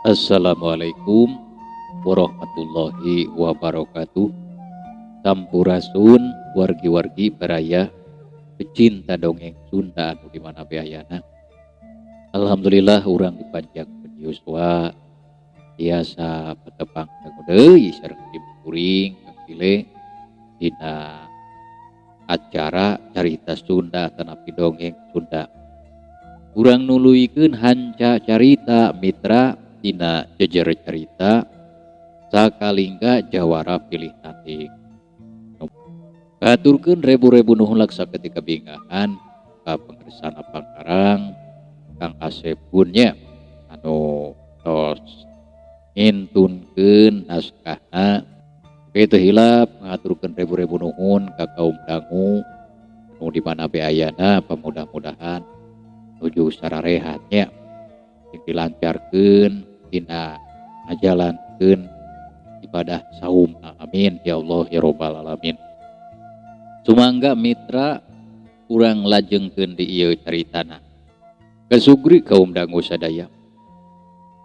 Assalamualaikum warahmatullahi wabarakatuh. Sampurasun wargi-wargi baraya pecinta dongeng Sunda anu di mana beayana. Alhamdulillah urang dipanjang yuswa biasa petepang dangu deui sareng tim kuring kapile dina acara carita Sunda tanapi dongeng Sunda. Urang nuluykeun hanca carita mitra dina jejer carita sakalingga jawara pilih nanti. Katurkeun rebu-rebu nuhun laksa ketika bingahan ka pengersana Pangkarang Kang Asep Gunnya anu tos ngintunkeun naskahna kitu hilap ngaturkeun rebu-rebu nuhun ka kaum dangu nu di mana beayana pamudah-mudahan nuju sararehatnya yang dilancarkeun dina ngajalankeun ibadah saum. Amin ya Allah ya robbal alamin. Sumangga mitra urang lajengkeun di ieu caritana kasugri kaum dangu sadaya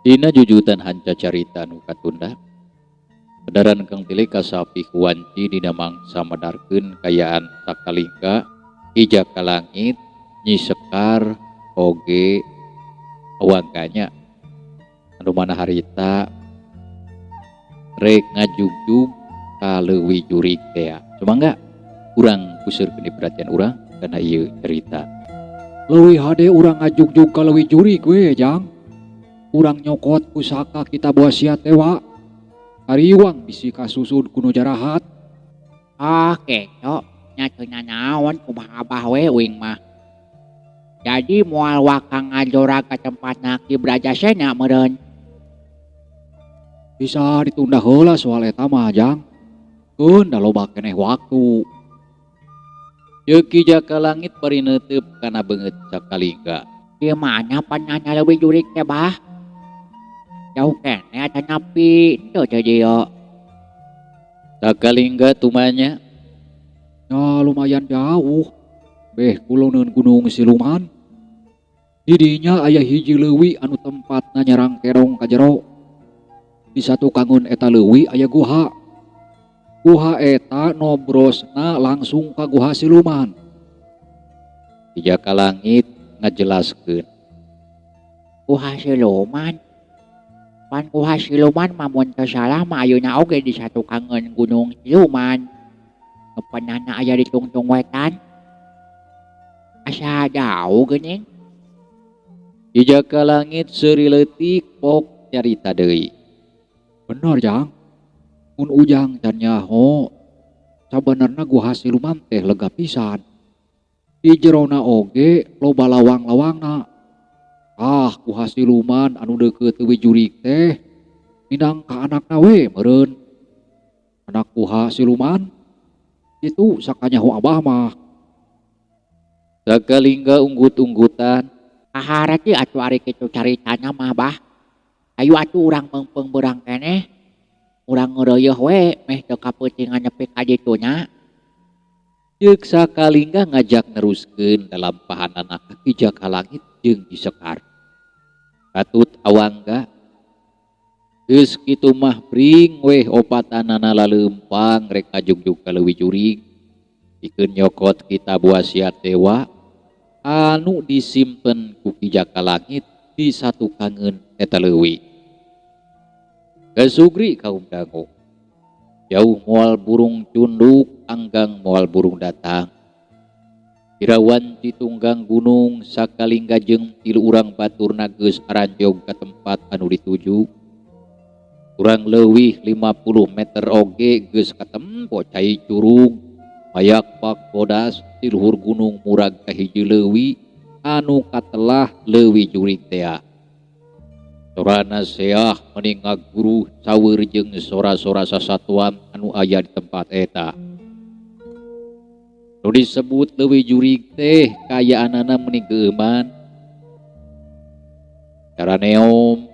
dina jujutan hanca carita nu katunda bedaran kang pilih kasapi kuwanci dina mangsa madarkeun kayaan sakalingga ija ka langit Nyi Sekar oge awangganya anu mana harita rek ngajugjug ka leuwih jurig teh. Sumangga urang kuseur keun perhatian urang kana ieu cerita. Leuwih hade urang ngajugjug ka leuwih jurig we jang. Urang nyokot pusaka kita buah sia tewa. Kariwang bisi kasusud kuno jarahat. Keco nya teu nanaon kumaha abah we uing mah. Jadi moal wakang ngajora ke tempat Ki Brajasena meureun. Bisa ditunda heula soal eta mah jang. Keun da loba keneh waktu. Yeuk jaka langit bari neuteub kana beungeut sakalingga. Di mana pananya leuwih jurig teh bah? Jauh kene atuh nepi teu teh dieu. Sakalingga tumanya Ya lumayan jauh. Beh kuloneun Gunung Siluman. Di dinya aya hiji leuwih anu tempatna nyarang kerong ka jero. Di satu kangun eta leuwih aya guha. Guha eta nobrosna langsung ka Guha Siluman. jaka langit ngajelaskeun. Guha Siluman. Pan Guha Siluman mah mun teu salah mah ayeuna oge di satu kangen Gunung Siluman. Ngepenana aya di tungtung wetan. Asa jauh geuning. Di jaka langit seuri leutik pok carita deui. Bener jang. Mun ujang can nyaho. Sabenerna Guha Siluman teh lega pisan. Di jerona oge loba lawang-lawangna. Guha Siluman anu deukeut leuwih jurig teh minangka anakna we meureun. Anak Guha Siluman itu sakanyaho abah mah. Sakalingga unggut-unggutan Kahara ti atuh ari kitu caritana mah bah. Ayo atuh urang meungpeung beurang keneh. Urang ngeureuyeuh we meh teu kapeutingan nepi ka ditunya. yeuk sakalingga ngajak neruskeun lalampahanana Ki Jaka Langit jeung Nyi Sekar. Katut awangga geus kitu mah pring weh opatanana laleumpang rek ngajugjug ka leuwih jurig pikeun nyokot kitab wasiat dewa anu disimpen ku Ki Jaka Langit di satu kangen eta leuwih. Kasugri kaum dangu jauh moal burung cunduk anggang moal burung datang. Irawan di tunggang gunung sakalingga jeung tilu urang baturna geus aranjog ka tempat anu dituju. Urang leuwih 50 meter oge geus katempo cai curug mayak pak bodas di luhur gunung murag ka hiji leuwih anu katelah leuwih jurig teh. Sorana seah mending ngaguru sawer jeung sora-sora sasatuan anu aya di tempat eta. Nu disebut leuwih jurig teh kayaanana mending geuman. Cara neom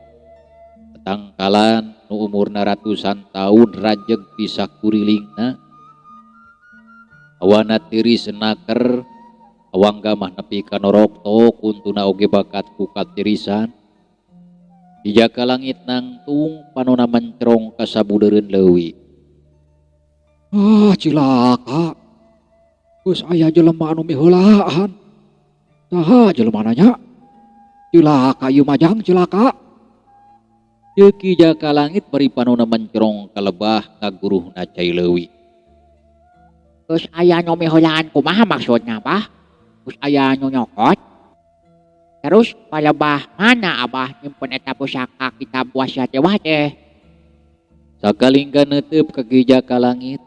tangkalan nu umurna ratusan tahun rajeg di sakurilingna. Awana tiris naker awangga mah nepi ka norokto kuntuna oge bakat ku katirisan. Dijaka langit nangtung panona mencrong kasabudeureun leuwih. Ah cilaka. Geus aya jelema anu miheulaan. Saha jelema nya? Cilaka ieu majang cilaka. Teu kijaka langit bari panona mencrong ka lebah ngaguruhna cai leuwih. Terus aya nu miheulaan kumaha maksudna Abah? Terus aya nu nyokot? Terus palebah mana Abah nyimpen eta pusaka kitab wasiat dewa teh? Sakalingga neuteup ka kijaka langit.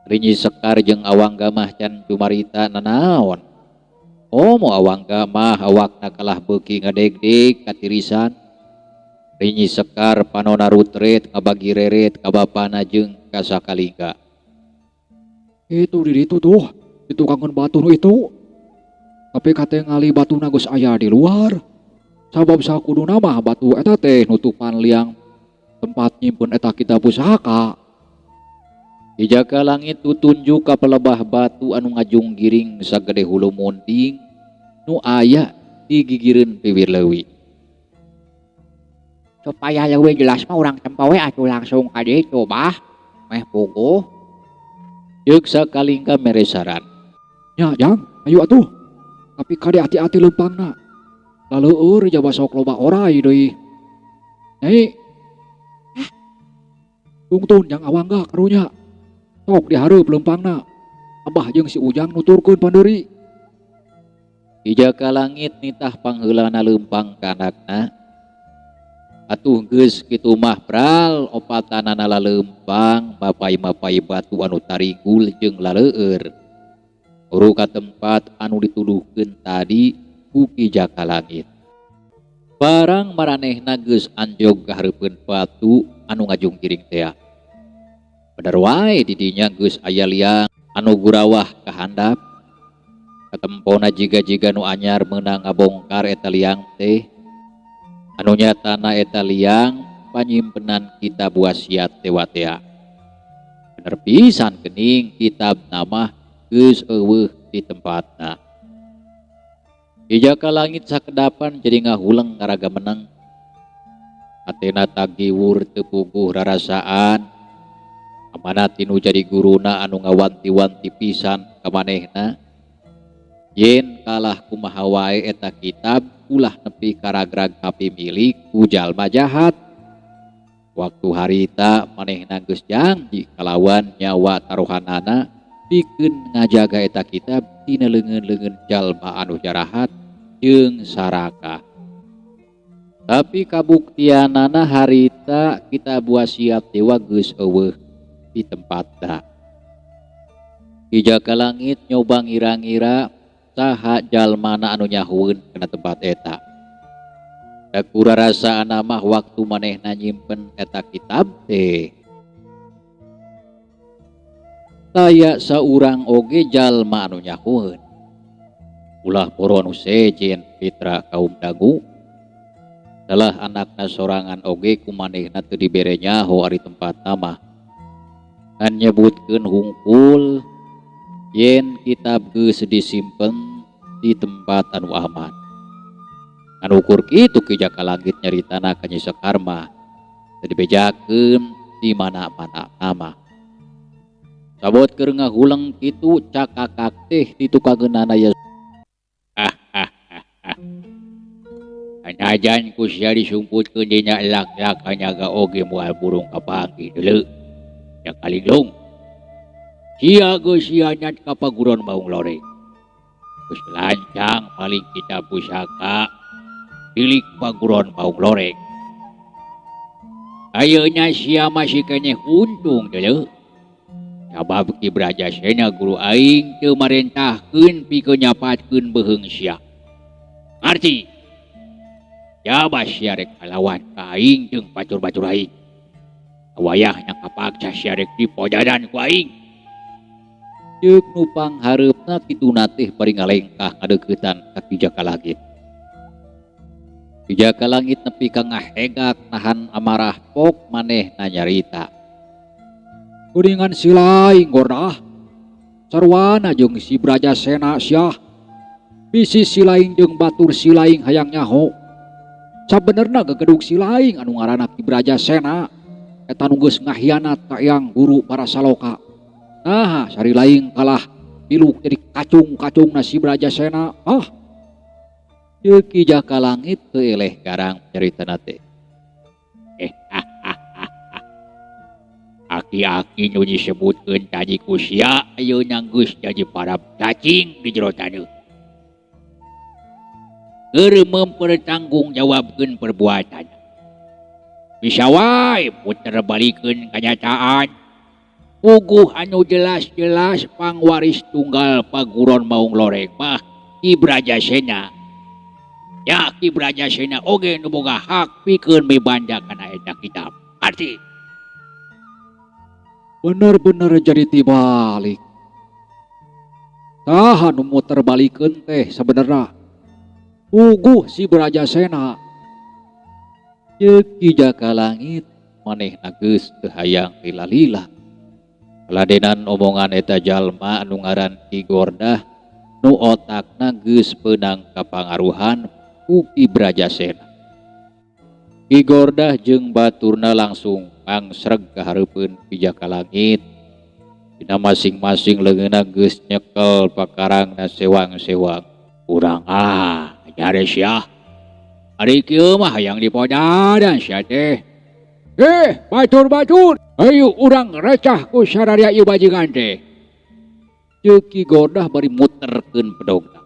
Rinyi Sekar jeung Awangga mah can cumarita nanaon. Mu Awangga mah awakna kalah beuki ngadegdeg katirisan. Rinyi Sekar panona rutret ngabagi reret ka bapana jeung ka sakalingga. Itu di ditu tuh, itu kangen batu nu itu. Tapi kate ngali batuna geus aya di luar. Sabab sakuduna mah batu eta teh nutupan liang tempat nyimpen eta kitab pusaka. Dijaka langit tutunjuk ka pelebah batu anu ngajung giring sagede hulu munting nu aya di gigireun bibir leuwih. Supaya leuwih jelas mah urang tempo we atuh langsung ka ditu Bah. Meh puguh. Ceuk sakalingga mere saran. Nya jang, ayo atuh. Tapi kade hati-hati lempangna. Laleueur jaba sok loba orai deui. Nyai. Tungtun jang Awangga karunya. Sok dihareup lempangna. Abah jeung si Ujang nuturkeun pandeuri. Dijaka langit nitah pangheulana leumpang ka anakna. Atuh geus kitu mah pral opatanana laleumpang mapai-mapai batu anu taringgul jeung laleueur. Uru ka tempat anu dituduhkeun tadi ku kijaka langit. Barang maranehna geus anjog kahareupeun batu anu ngajung giring teh. Bener wae di dinya geus aya liang anu gurawah ka handap. Katempona jiga-jiga nu anyar meunang ngabongkar eta liang teh. Anu nyatana eta liang panyimpenan kitab wasiat dewa teh. Bener pisan geuning kitab nama geus eueuh di tempatna. Kijaka langit sakedapan jadi ngahuleng ngaraga meneng. Atena tagiwur teu puguh rarasaan. Amanat tinu jadi guruna anu ngawanti-wanti pisan ka manehna. Yen kalah kumaha wae eta kitab ulah nepi karagrag kapimilik ku jalma jahat. Waktu harita manehna geus janji kalawan nyawa taruhanana pikeun ngajaga eta kitab tina leungeun-leungeun jalma anu jarahat jeung saraka. Tapi kabuktianana harita kitab wasiat dewa geus eueuh di tempatna. Kijaka langit nyoba ngira-ngira saha jalmana anu nyahueun kana tempat eta. Da kurarasaana mah waktu manehna nyimpen eta kitab teh taya saurang oge jalma anu nyahueun. Ulah poro anu sejen Fitra kaum Dagu. Salah anakna sorangan oge ku manehna teu dibere nyaho ari tempatna mah. Kan nyebutkeun hungkul yen kitab geus disimpen di tempat anu aman. Kan ukur kitu kijaka langit nyaritana ka Nyi Sekar mah teu dibejakeun di mana-mana nama. Sabot keur ngahuleng kitu cakakak teh ditukangeunana ya. Anajan ku sia disumputkeun dina lak-lak hanyaga oge moal burung kapanggih deuleu. Yang kalinglung. Sia geus sia nyat ka paguron baung loreng. Geus lancang paling kitab pusaka pilik paguron baung loreng. Ayeuna sia masih keneh untung deuleu. Sabab Ki Brajasena guru aing teu marentahkeun pikeun nyapatkeun beuheung sia. Ngarti? Jaba sia rek kalawan ka aing jeung batur-batur aing. Wayahna kapaksa sia rek dipojadan ku aing. Ceuk nu panghareupna kituna teh bari ngalengkah ngadeuketan ka kijaka langit. Kijaka langit nepi ka ngahegak nahan amarah pok manehna nyarita. Kuningan si laing gordah. Sarwana jeung si Brajasena sia. Bisi si laing jeung batur si laing hayang nyaho. Sabenerna gegedug si laing anu ngaranna Ki Brajasena eta nu geus ngahianat ka Eyang Guru Parasaloka. Nah, sari laing kalah piluk jadi kacung-kacungna si Brajasena. Ceuk Ki Jaka Langit teu eleh garang caritana teh. Aki-aki nu disebutkeun tadi ku sia ayeuna geus jadi parab cacing di jero taneuh. Keur mempertanggungjawabkeun perbuatan. Bisa wae puter balikeun kanyataan. Puguh anu jelas-jelas pangwaris tunggal paguron maung loreng mah Ki Brajasena. Ya Ki Brajasena oge nu boga hak pikeun mibanda kana eta kitab. Arti Bener-bener jadi tibalik. Saha nu muter balikeun teh sabenerna puguh si Brajasena. Ceuk Ki Jaka Langit manehna geus teu hayang lila-lila. Ladenan omongan eta jalma anu ngaran Ki Gordah nu otakna geus peunang kapangaruhan ku Ki Brajasena. Ki Gordah jeung baturna langsung angsreg ka hareupeun Ki Jaka Langit. Dina masing-masing leungeunna geus nyekel pakarangna sewang-sewang. Urang jare sia. Ari kieu mah hayang dipodadan sia teh. Batur-batur, ayo urang recah ku sararia ieu bajingan teh. Ceuk Ki Gordah bari muterkeun pedogna.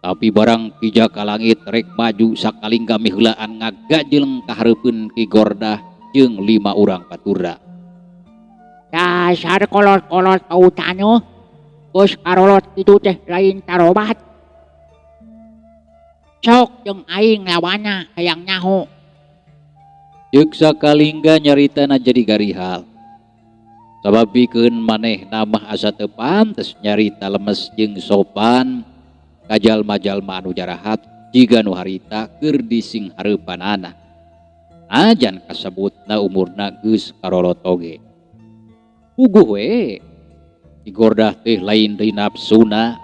Tapi barang Ki Jaka Langit rek maju sakalingga miheulaan ngagajeleng ka hareupeun Ki Gordah jeung 5 urang baturna. Dasar kolot-kolot pautano. Geus karolot kitu teh lain tarobat. Sok jeung aing lawanna hayang nyaho. Ceuk sakalingga nyaritana jadi garihal. Sababikeun manehna mah asa teu pantes nyarita lemes jeung sopan ka jalma-jalma anu jarahat jiga nu harita keur dising hareupanana. Najan kasebutna umurna geus karolot oge. Puguh we. Ki Gordah teh lain deui nafsuna.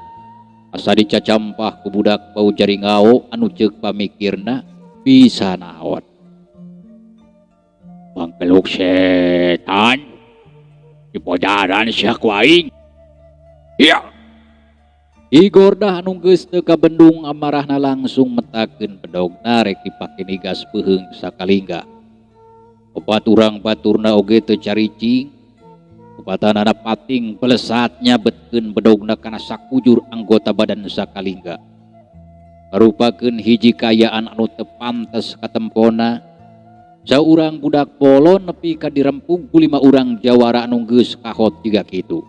Asa dicacampah ku budak bau jaringao anu ceuk pamikirna bisa naon. Mangkeluk setan dipodaran sia ku aing. Iya. Ki Gordah anu geus teu kabendung amarahna langsung metakeun pedogna rek dipake nigas peuheung sakalingga. Opat urang baturna oge teu caricing. Batanana pating pelesatnya betkeun bedogna kana sakujur anggota badan sakalingga. Karupakeun hiji kayaan anu teu pantes katempona. Saurang budak polo nepi ka dirempug ku 5 urang jawara anu geus kahot jiga kitu.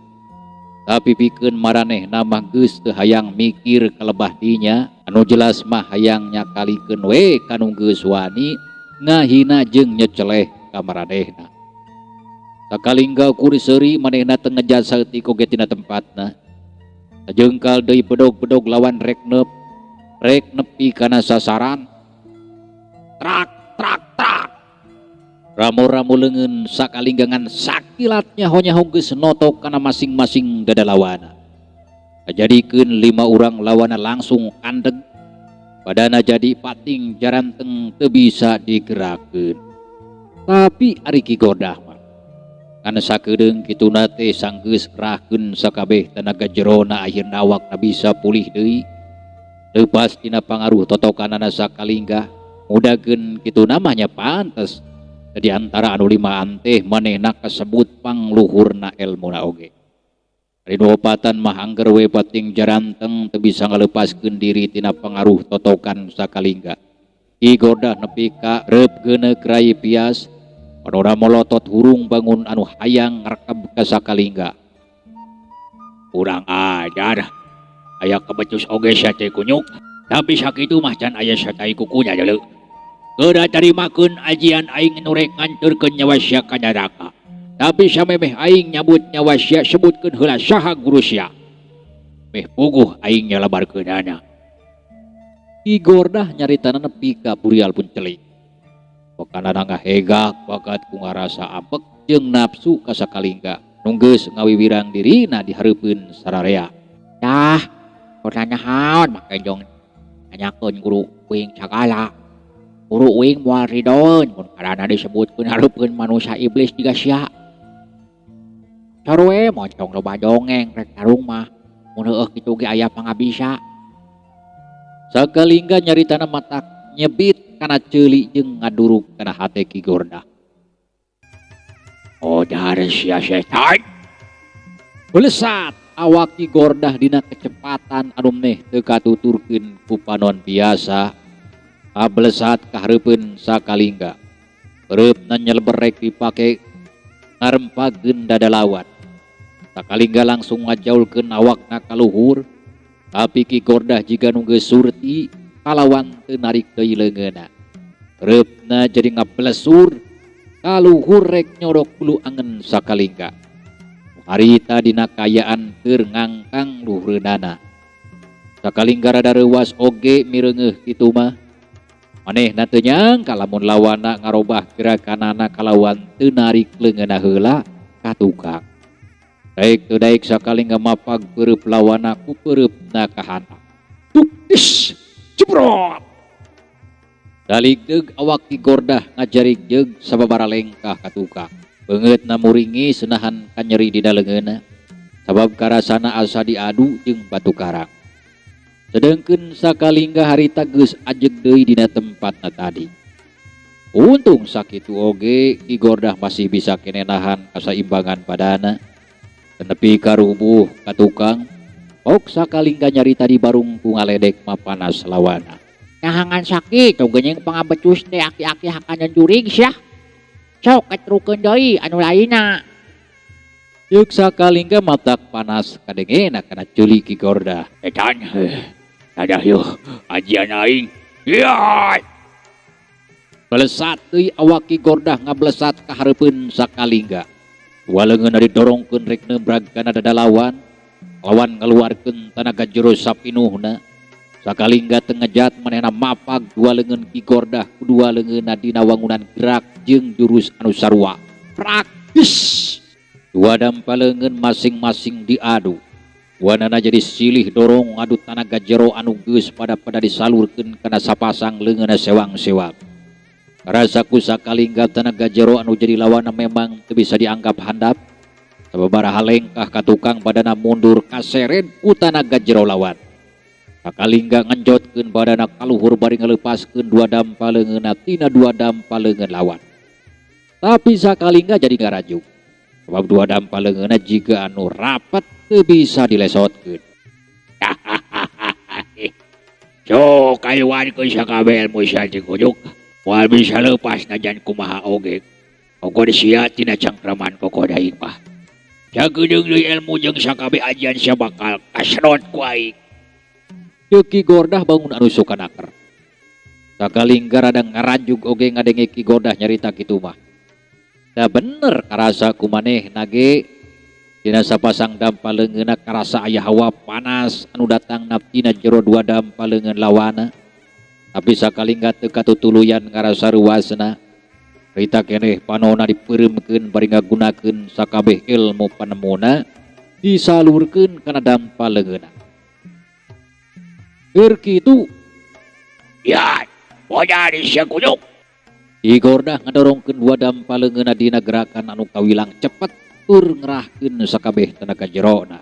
Tapi pikeun maranehna mah geus teu hayang mikir kalebah dinya, anu jelas mah hayang nyakalikeun we kanu geus wani ngahina jeung nyeceleh ka maranehna. Sakalingga kuri seuri manehna teu ngejat saeutik oge tina tempatna. Sajengkal deui bedog-bedog lawan rek nepi kana sasaran. Trak trak trak. Ramo-ramo leungeun sakalingga ngan sakilatnya nyaho geus notok kana masing-masing dadalawana. Kajadikeun 5 urang lawana langsung kandeg. Badana jadi pating jaranteng teu bisa digerakkeun. Tapi ari Ki Gordah kana sakedeung kituna teh sanggeus kerahkeun sakabeh tenaga jerona akhirna awakna bisa pulih deui. Leupas tina pangaruh totokanana sakalingga, mudakeun kituna mah nya pantes. Di antara anu 5 teh manehna kasebut pangluhurna elmuna oge. Ari nu opatan mah angger we pating jaranteng teu bisa ngalepaskeun diri tina pangaruh totokan sakalingga. Ki Gordah nepi ka reup geuneuk rai pias. Panora molotot hurung bangun anu hayang ngarekeb ka sakalingga. Urang ajar. Aya kebecus oge sia teh kunyuk. Tapi sakitu mah can aya satai kukunya deuleu. Geura tarimakeun ajian aing nu rek nganturkeun nyawa sia ka neraka. Tapi samemeh aing nyabut nyawa sia sebutkeun heula saha guru sia. Meh puguh aing nyalabarkeunana. Ki Gordah nyaritana nepi ka burial puncelik. Pakanana ngahegak bakat ku ngarasa apek jeung nafsu ka sakalingga nu geus ngawiwirang dirina di hareupeun sararea. Urang naon make jong nanyakeun guru kuing sagala. Uru uing moal ridon mun karana disebutkeun hareupeun manusia iblis jiga sia. Sarue moncong loba dongeng rek tarung mah mun heueuh kitu ge aya pangabisa. Sakalingga nyaritana matak nyebit kana ceuli jeung ngaduruk kana hate Ki Gordah. Oh dari sia setan. Belesat awak Ki Gordah dina kecepatan anu meh teu katuturkeun ku panon biasa. Belesat ka hareupeun Sakalingga. Bereupna nyeleberek dipake ngarempagkeun dada lawan. Sakalingga langsung ngajaulkeun awakna ka luhur. Tapi Ki Gordah jiga nu geus surti kalawan teu narik deui leungeunna. Bereupna jadi ngablesur ka luhur rek nyodok bulu angen Sakalingga. Harita dina kayaan keur ngangkang luhureunana. Sakalingga rada reuwas oge mireungeuh kitu mah. Manehna teu nyangka lamun lawanna ngarobah gerakanana kalawan teu narik leungeunna heula ka tukang. Daek teu daek Sakalingga mapag peureub lawanna ku peureupna ka handap. Tuk dis jebrot. Dalik deug awak Ki Gordah ngajarig jeug sababaraha lengkah ka tukang. Beungeutna muringi seunahan kanyeri dina leungeunna. Sabab karasana asa diadu jeung batu karang. Sedengkeun Sakalingga harita geus ajeg deui dina tempatna tadi. Untung sakitu oge Ki Gordah masih bisa kene nahan kasaimbangan padana. Tenepi ka rubuh ka tukang, ok Sakalingga nyarita di barung ku ngaledek mapanas lawana. Nyahangan sakit tong genyeng pangabecus teh aki-aki hakanan jurig sia. Sok ketrukeun deui anu lainna. Yeuk Sakalingga matak panas kadengena kana ceuli Ki Gordah. Edan. Dadah yuh ajian aing. Ya. Belesat deui awak Ki Gordah ngablesat ka hareupeun Sakalingga. Waleungeunna didorongkeun rek nembrag kana dada lawan. Lawan ngaluarkeun tanaga jero sapinuhna. Sakalingga teu ngejat manehna mapag dua leungeun Ki Gordah kudua leungeunna dina wangunan gerak jeung jurus anu sarua. Praktis. Dua dampaleungeun masing-masing diadu. Wanana jadi silih dorong adu tanaga jero anu geus pada disalurkeun kana sapasang leungeunna sewang-sewang. Rasaku Sakalingga tanaga jero anu jadi lawanna memang teu bisa dianggap handap. Sababaraha lengkah ka tukang badana mundur kaseret ku tanaga jero lawan. Sakalingga ngenjotkeun badana kaluhur bari ngaleupaskeun dua dampaleungeunna tina dua dampaleungeun lawan. Tapi Sakalingga jadi ngarajuk. Sebab dua dampaleungeunna jiga anu rapat teu bisa dilesotkeun. Sok kayuankeun sakabeh ilmu sia cikujuk. Moal bisa leupas najan kumaha oge. Kokoh sia tina cangkraman kokoh daing mah. Jagedeung deui ilmu jeung sakabeh ajian sia bakal kasedot ku aing. Yeuk Ki Gordah bangun anu sukanaker. Sakalingga rada ngaranjug oge ngadenge Ki Gordah nyarita kitu mah. Da bener karasa kumanehna ge dina sapasang dampaleungeunna karasa aya hawa panas anu datang tina jero dua dampaleungeun lawana. Tapi Sakalingga teu katutuluyan ngarasa ruasna. Rita keneh panonna dipeureumkeun bari ngagunakeun sakabeh ilmu panemuna disalurkeun kana dampaleungeunna. Keur kitu, Ya, boja di sia kujuk. Ki Gordah ngadorongkeun dua dampaleungeunna dina gerakan anu kawilang cepet tur ngerahkeun sakabeh tenaga jerona.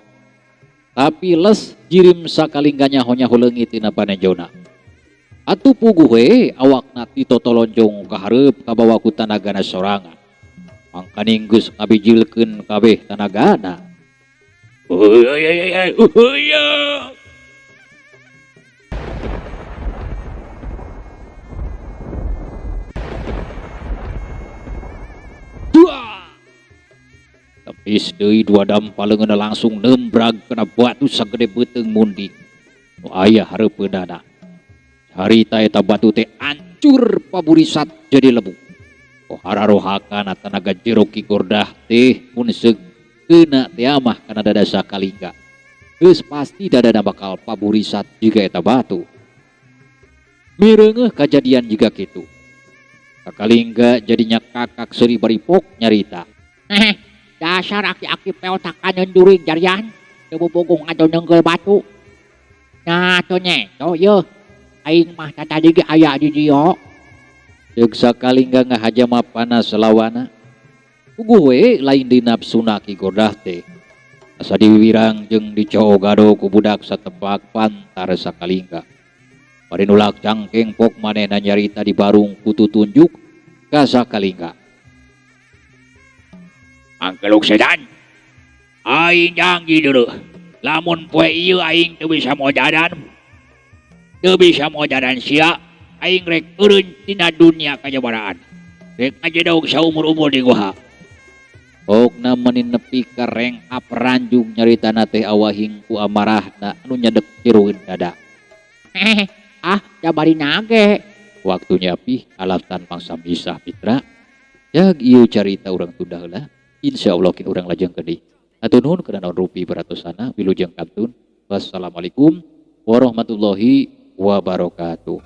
Tapi les jirim Sakalingga nyaho-nyaho leungit tina panenjona. Atuh puguh we awakna ditotolonjong ka hareup kabawa ku tanagana sorangan. Mangkaning geus ngabijilkeun kabeh tanagana. Tepis deui dua dampaleungeunna langsung nembrag kana batu sagede beuteung mundi nu aya hareupeunana. Harita eta batu teh ancur paburisat jadi lebu. Hararohakana tanaga jero Ki Gordah teh mun seukkeuna teh amah kana dada Sakalingga. Geus pasti dadana bakal paburisat jiga eta batu. Mireungeuh kajadian jiga kitu. Sakalingga jadinya kakak seuri baripok nyarita. Dasar aki-aki peotakan jurig jarian. Teu bobogoh ngadoneungkeun batu. Nah tuh nye, tuh yeuh. Aing mah tadi ge aya di dieu. Jeung sakalingga ngahajama panas selawana. Puguh we lain di nafsuna Ki Godah teh. Asa diwiwirang jeung dicoogado ku budak satepak pantar sakalingga. Bari nulak cangkeng pok manehna nyarita di barung putu tunjuk ka sakalingga. Angkeluk sedan. Aing janji dulu. Lamun poe ieu aing teu bisa mojadan. Teu bisa mojadan sia, aing rek eureun tina dunia kajabaraan. Rek ngajedog saumur-umur di goha. Pokna menin nepi ka rengap ranjung nyaritana teh awahing ku amarahna anu nyedek ciruin dada. Jabari nage. Waktunya pi alatan pangsa misah mitra. Jag ieu carita urang tunda heula. Insyaallah kin urang lajeng keudi. Hatur nuhun kana naon rupi baratosana wilujeng kantun. Wassalamualaikum warahmatullahi wabarakatuh.